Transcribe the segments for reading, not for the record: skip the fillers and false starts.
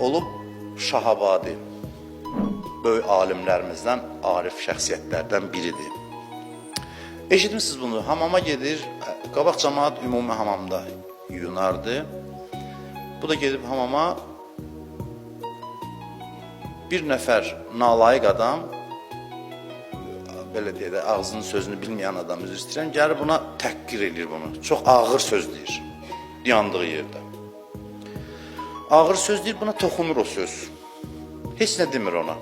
Olub Şahabadi, böyük alimlərimizdən, arif şəxsiyyətlərdən biridir. Eşitmişsiniz bunu, hamama gedir, qabaq cəmaat ümumi hamamda yuyunardı. Bu da gedib hamama bir nəfər nalayiq adam, belə deyək də, ağzının sözünü bilməyən adam, üzr istəyirəm, gəlir buna təhqir edir bunu. Çox ağır söz deyir, yandığı yerdə. Ağır söz deyir, buna toxunur o söz. Heç nə demir ona.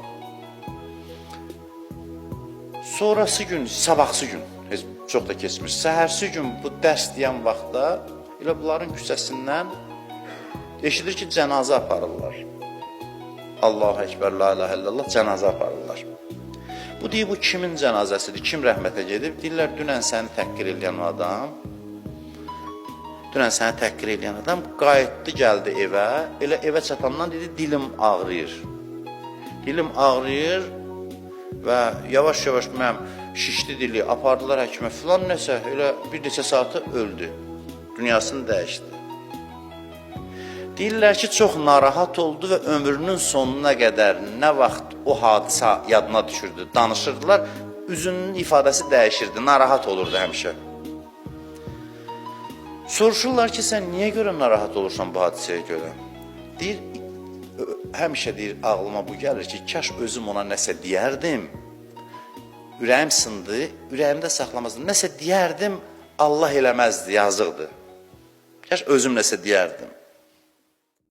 Sonrası gün, sabahsı gün, çox da keçmiş, səhərsi gün bu dərs deyən vaxtda elə bunların küçəsindən eşidir ki, cənazə aparırlar. Allahu Ekber, la ilahe illallah, cənazə aparırlar. Bu deyir, bu kimin cənazəsidir, kim rəhmətə gedib? Deyirlər, dünən səni təhqir edən adam, qayıtdı, gəldi evə, elə evə çatandan dedi, dilim ağrıyır. Dilim ağrıyır və yavaş-yavaş mənim şişdi dili, apardılar həkimə filan nəsə, elə bir neçə saatı öldü, dünyasını dəyişdi. Deyirlər ki, çox narahat oldu və ömrünün sonuna qədər nə vaxt o hadisə yadına düşürdü, danışırdılar, üzünün ifadəsi dəyişirdi, narahat olurdu həmişə. Soruşurlar ki, sən niyə görə narahat olursan bu hadisəyə görə? Deyir, həmişə deyir, ağlıma bu gəlir ki, kaş özüm ona nəsə deyərdim, ürəyim sındı, ürəyimdə saxlamazdım, nəsə deyərdim, Allah eləməzdi, yazıqdır. Kaş özüm nəsə deyərdim.